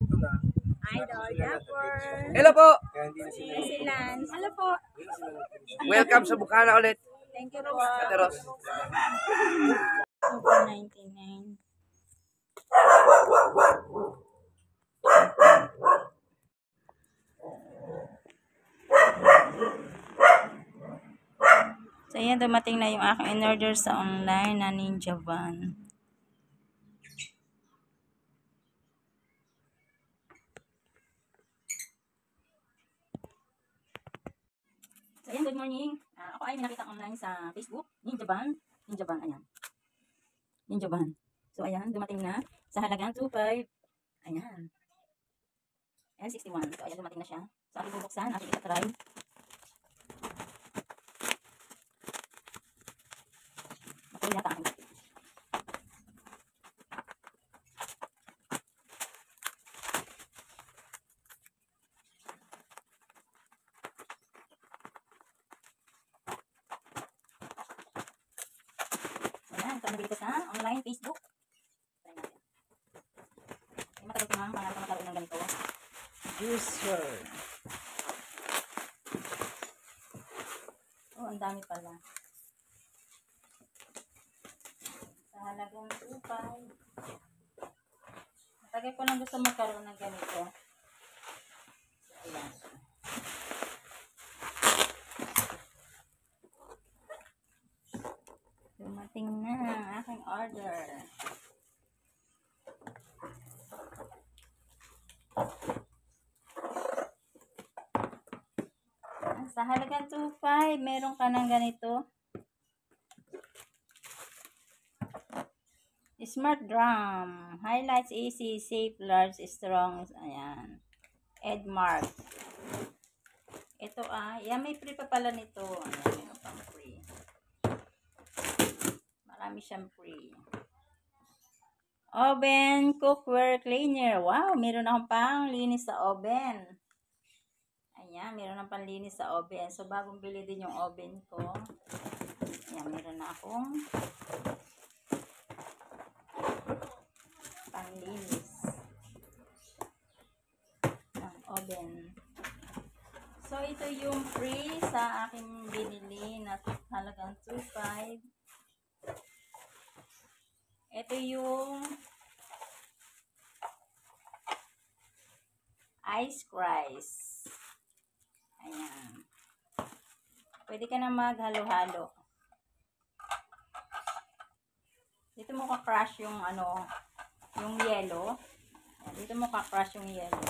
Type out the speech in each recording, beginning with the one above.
Idol Dapper. Hello po! Silan. Hello po. Welcome sa Bukana ulit. Thank you po. Ate Ros. Super 99. So, ayan, dumating na yung aking in-order sa online na Ninja Van. So, ayan, good morning. Ako ay nakita online sa Facebook. Ninja Van. Ninja Van, ayan. Ninja Van. So, ayan, dumating na sa halagang 2.5. Ayan. Ayan, 61. So, ayan, dumating na siya. So, aking bubuksan. Aking itatry. Makuha yata aking. Ayan, ito nabili ko sa online Facebook. Try natin. Ay, matagal ko nga pangarap ko magkaroon ng ganito. Juicer. Oh, ang dami pala. Sa halagang 2.5. Matagal ko nang gusto magkaroon ng ganito. Ayan. Dumating na ang aking order. Sa halagang 2.5, meron ka ng ganito. Smart drum. Highlights easy, safe, large, strong. Ayan. Edmark. Ito yan, may free pa pala nito. Ayan, meron pang free. Marami siyang free. Oven cookware cleaner. Wow, meron akong pang linis sa oven. Ayan, meron ng panlinis sa oven. So, bagong bili din yung oven ko. Ayan, meron na akong panlinis ng oven. So, ito yung free sa aking binili na halagang 2.5. Ito yung ice rice. Ayan. Pwede ka na maghalo-halo. Dito mo ka-crush yung yung yellow. Ayan, dito mo ka-crush yung yellow.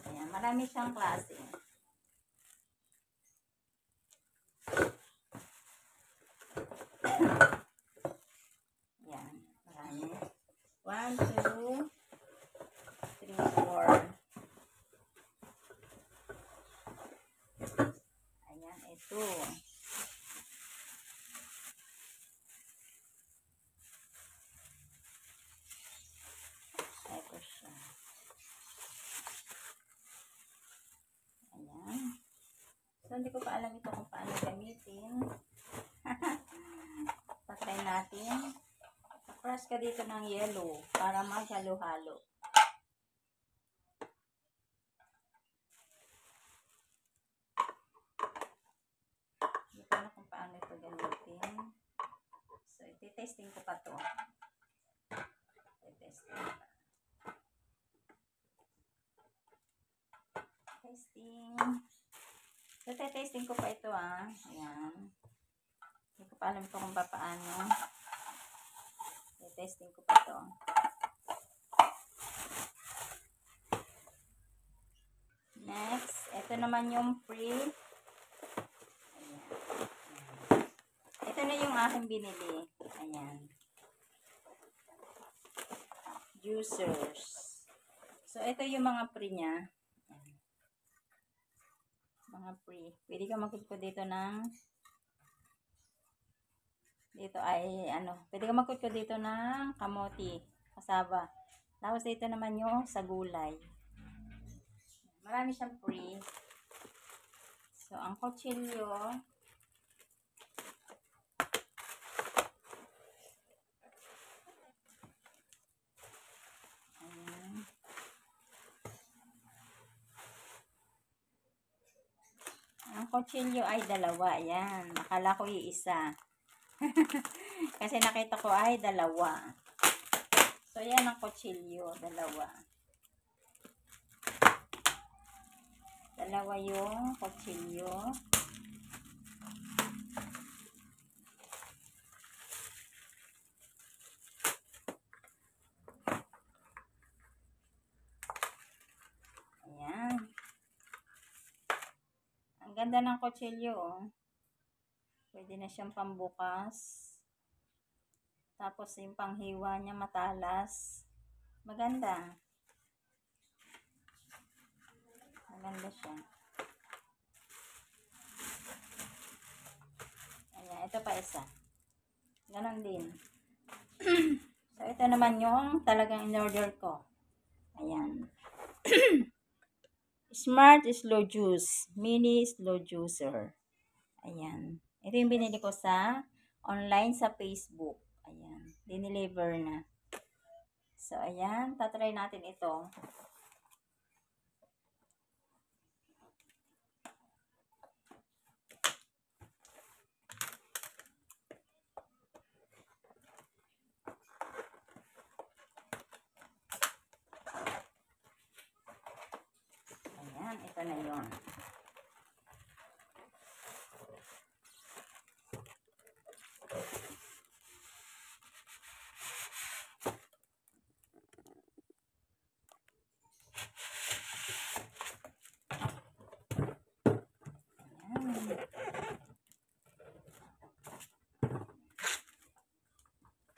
Ayan, marami siyang klase. Ayan, marami. 1, 2, 3, 4. Ayan, ito. Ito siya. Ayan. So, hindi ko pa alam ito kung paano gamitin. Patry natin. Crush ka dito ng yellow para maghalo-halo. Hindi ko alam kung paano ito gamitin. So, iti-testing ko pa to. Iti-testing pa. Testing. So, iti-testing ko pa ito Ayan. Hindi ko pa alam ito kung paano. Testing ko pa to. Next, ito naman yung free. Ayan. Ito na yung aking binili. Ayan. Juicers. So, ito yung mga free niya. Ayan. Mga free. Pwede ka magkutko dito ng pwede ka magkutko dito ng kamote, kasaba. Tapos dito naman yung sa gulay. Marami siyang free. So, ang kutsilyo, ayan. kutsilyo ay dalawa. Ayan. Akala ko iisa. Kasi nakita ko ay dalawa. So, ayan ang kutsilyo. Dalawa. Dalawa yung kutsilyo. Ayan. Ang ganda ng kutsilyo, oh. Pwede na siyang pambukas. Tapos yung panghiwa niya matalas. Maganda. Maganda siya. Ayan, ito pa isa. Ganon din. So, ito naman yung talagang in-order ko. Ayan. Smart Slow Juice. Mini Slow Juicer. Ayan. Ito yung binili ko sa online sa Facebook. Ayan. Dineliver na. So, ayan. Tatry natin ito. Ayan. Ito na yun.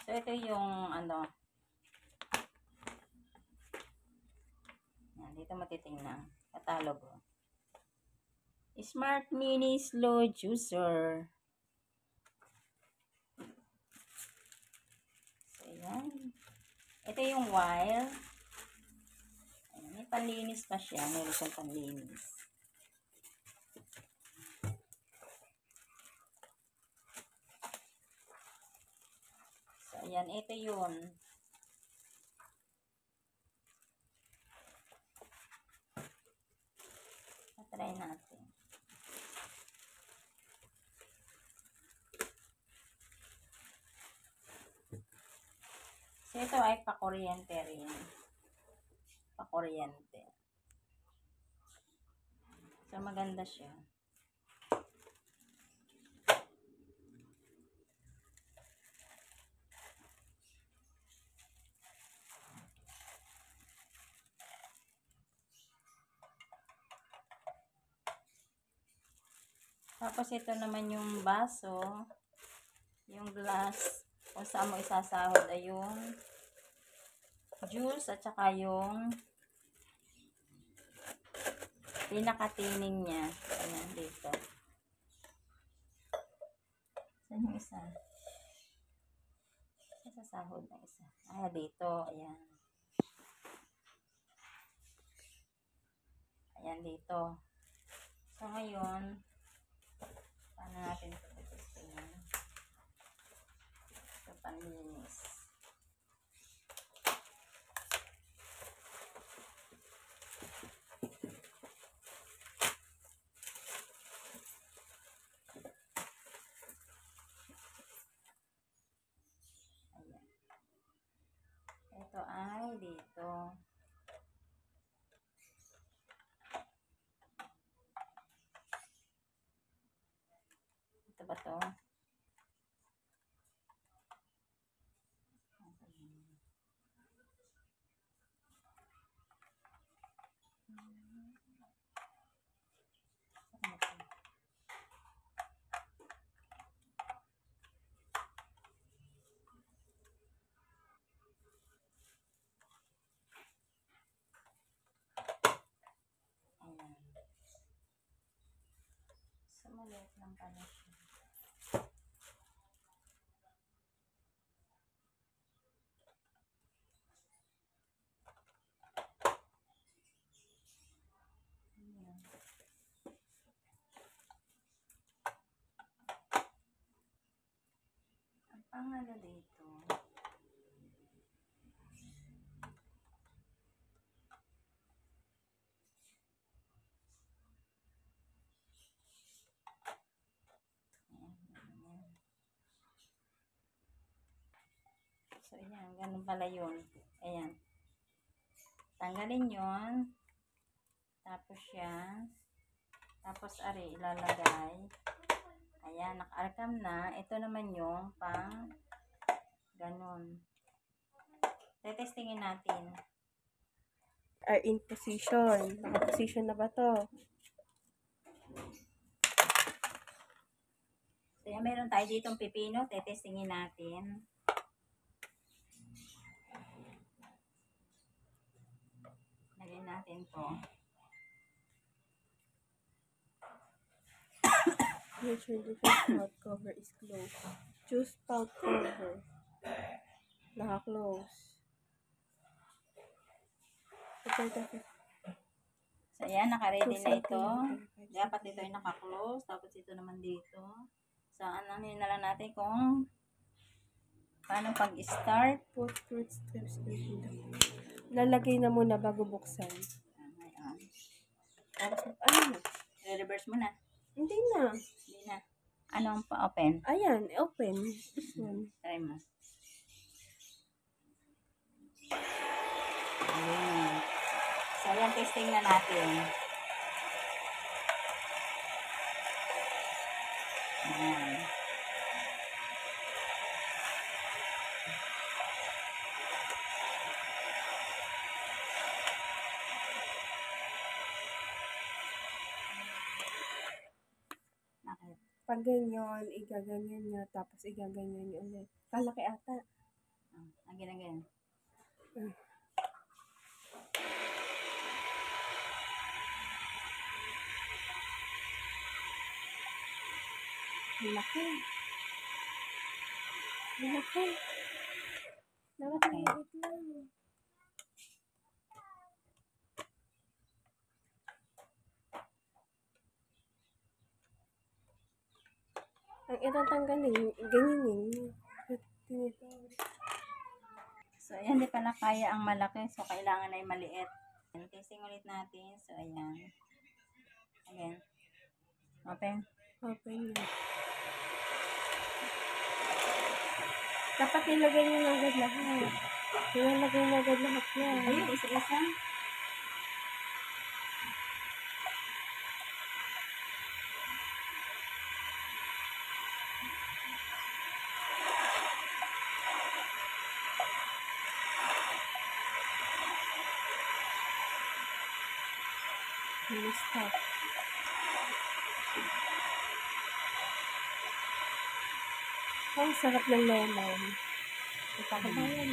So, ito yung ano. Yan, dito matitingnan. Katalogo. Smart Mini Slow Juicer. So, yan. Ito yung wire. Ayan, may panlinis pa siya. Meron siyang panlinis. So, ayan. Ito yun. Try natin. So, ito ay pakuryente rin. Pakuryente. So, maganda siya. Tapos, ito naman yung baso. Yung glass. Kung saan mo isasahod ay yung juice at saka yung pinakatining niya. Ayan, dito. Saan yung isa? Isasahod na isa. Ay, dito. Ayan. Ayan, dito. So, ngayon, paano natin ito testingin? Ito, panlinis. Ayan. Ito ay dito. Ito ba to? Ayan. So, maliit lang pala siya. Ayan. Ang pangalan dito. So, ayan. Ganun pala yun. Ayan. Tanggalin yun. Tapos yan. Tapos, ari, ilalagay. Ayan, naka-arkam na. Ito naman yung pang ganun. Tetestingin natin. Are in position. Naka-position na ba to? So, yan, meron tayo ditong pipino. Tetestingin natin. Lagyan natin to. Make sure the first spout cover is closed. Choose spout cover. Naka-close. So, ayan, naka-ready na ito. Dapat ito ay naka-close. Tapos ito naman dito. So, ano na lang natin kung paano pag-start. Put fruit strips into the... Lalagay na muna bago buksan. Ayan. Tapos, ano? Re-reverse mo na. Hindi na. Hindi na. Ano ang pa-open? Ayan, open. This one. Try mo. Ayan. So, ayan, testing na natin. Ayan. Bakit? Pag ganyan, igaganyan nyo, tapos igaganyan nyo ulit. Kalaki ata. Again. Malaki. Malaki. Dapat Okay. maliit lang. Ang itatanggalin, ganyanin nyo. So, ayan, di pala kaya ang malaki. So, kailangan ay maliit. Testing ulit natin. So, ayan. Again. Open. Open nyo. Dapat ilagay nyo na agad lahat. Ilalagay na agad lahat yan. Ayun, isa-isa. Stop. Ang sarap ng lemon. Ipakabayan.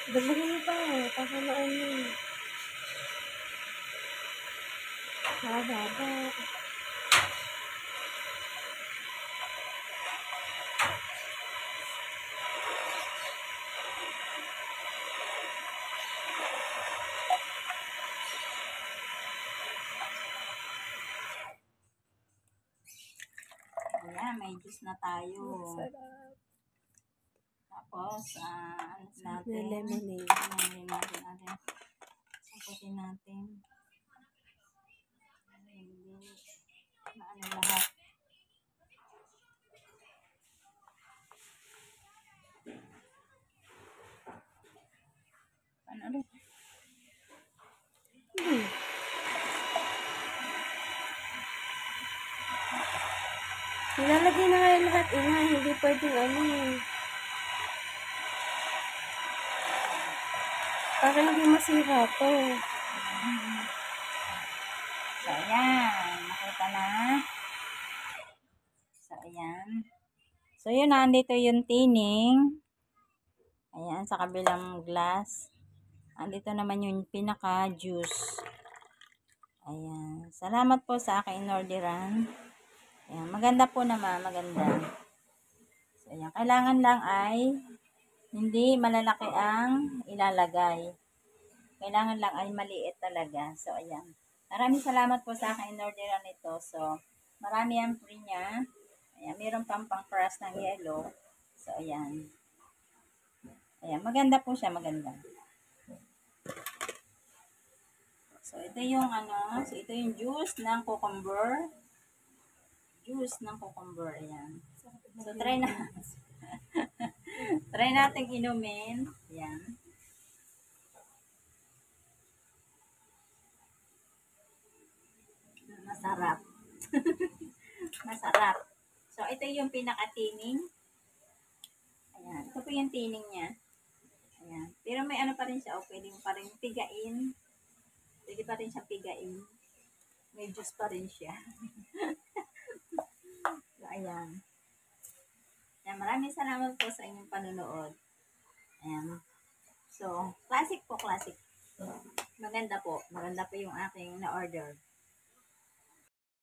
Dagdagan mo pa. Pakamaan mo. Haba. Ayan, may juice na tayo. Sarap. Tapos, ano May natin? lemonade. Lemonade natin. Saputin natin. Hindi. Maano lahat. Ano ulit? Nilalagay na nga yung lahat. Hindi pwedeng ano eh. Para hindi masira to. So, ayan. Nakita na. So, ayan. So, yun, nandito yung tining. Ayan, sa kabilang glass. Andito naman yung pinaka-juice. Ayan. Salamat po sa aking inorderan. Ayan. Maganda po naman. Maganda. So, ayan. Kailangan lang ay hindi malalaki ang ilalagay. Kailangan lang ay maliit talaga. So, ayan. Maraming salamat po sa aking inorderan nito. So, marami ang free niya. Ayan. Meron pang pang-crush ng yellow. So, ayan. Ayan. Maganda po siya. Maganda. So, ito yung ano, so ito yung juice ng cucumber. Juice ng cucumber, ayan. So, try na. Try natin inumin. Ayan. Masarap. Masarap. So, ito yung pinaka-tining. Ayan. Ito po yung tining niya. Ayan. Pero may ano pa rin siya. O, pwede mo pa rin pigain. Pwede pa rin siya pigain. May juice pa rin siya. So, ayan. Ayan. Maraming salamat po sa inyong panunood. Ayan. So, classic po, classic. Maganda po. Maganda po yung aking na-order.